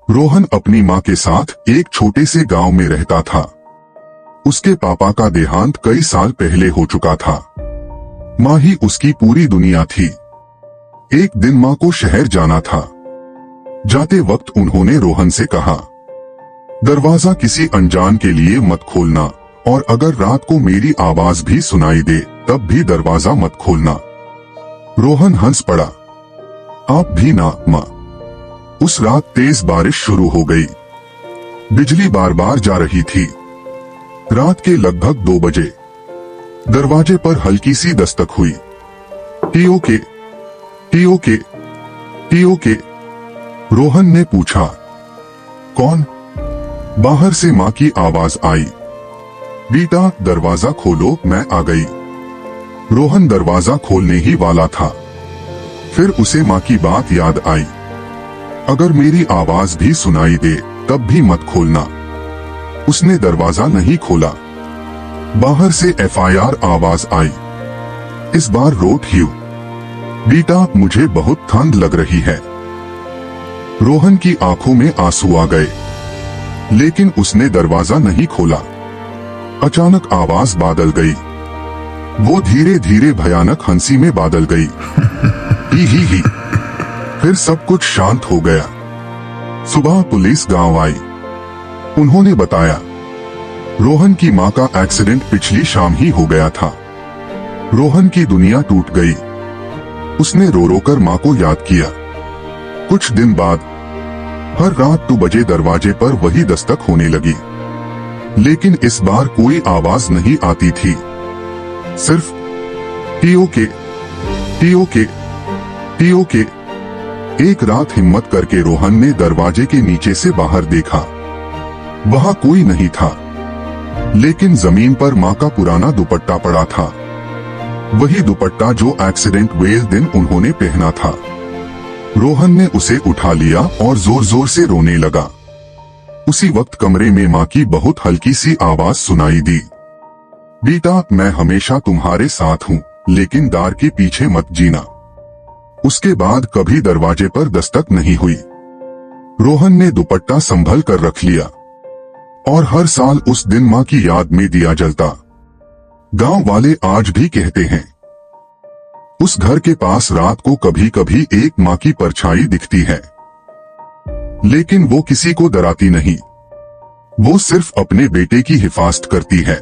रोहन अपनी माँ के साथ एक छोटे से गांव में रहता था। उसके पापा का देहांत कई साल पहले हो चुका था। माँ ही उसकी पूरी दुनिया थी। एक दिन माँ को शहर जाना था। जाते वक्त उन्होंने रोहन से कहा, दरवाजा किसी अनजान के लिए मत खोलना, और अगर रात को मेरी आवाज भी सुनाई दे तब भी दरवाजा मत खोलना। रोहन हंस पड़ा, आप भी ना माँ। उस रात तेज बारिश शुरू हो गई। बिजली बार बार जा रही थी। रात के लगभग 2 बजे दरवाजे पर हल्की सी दस्तक हुई। टीओ के, टीओ के, टीओ के। रोहन ने पूछा, कौन? बाहर से माँ की आवाज आई, बेटा दरवाजा खोलो, मैं आ गई। रोहन दरवाजा खोलने ही वाला था, फिर उसे माँ की बात याद आई, अगर मेरी आवाज भी सुनाई दे तब भी मत खोलना। उसने दरवाजा नहीं खोला। बाहर से एफआईआर आवाज आई, इस बार रोट ह्यू, बेटा मुझे बहुत ठंड लग रही है। रोहन की आंखों में आंसू आ गए, लेकिन उसने दरवाजा नहीं खोला। अचानक आवाज बदल गई। वो धीरे धीरे भयानक हंसी में बदल गई। ही। फिर सब कुछ शांत हो गया। सुबह पुलिस गांव आई। उन्होंने बताया, रोहन की माँ का एक्सीडेंट पिछली शाम ही हो गया था। रोहन की दुनिया टूट गई। उसने रो रो कर माँ को याद किया। कुछ दिन बाद हर रात 2 बजे दरवाजे पर वही दस्तक होने लगी, लेकिन इस बार कोई आवाज नहीं आती थी, सिर्फ टीओ के, टीओ के, टीओ के। एक रात हिम्मत करके रोहन ने दरवाजे के नीचे से बाहर देखा। वहां कोई नहीं था, लेकिन जमीन पर माँ का पुराना दुपट्टा पड़ा था। वही दुपट्टा जो एक्सीडेंट हुए दिन उन्होंने पहना था। रोहन ने उसे उठा लिया और जोर जोर से रोने लगा। उसी वक्त कमरे में माँ की बहुत हल्की सी आवाज सुनाई दी, बेटा मैं हमेशा तुम्हारे साथ हूँ, लेकिन दार के पीछे मत जीना। उसके बाद कभी दरवाजे पर दस्तक नहीं हुई। रोहन ने दुपट्टा संभल कर रख लिया, और हर साल उस दिन माँ की याद में दिया जलता। गांव वाले आज भी कहते हैं, उस घर के पास रात को कभी कभी एक माँ की परछाई दिखती है, लेकिन वो किसी को डराती नहीं। वो सिर्फ अपने बेटे की हिफाजत करती है।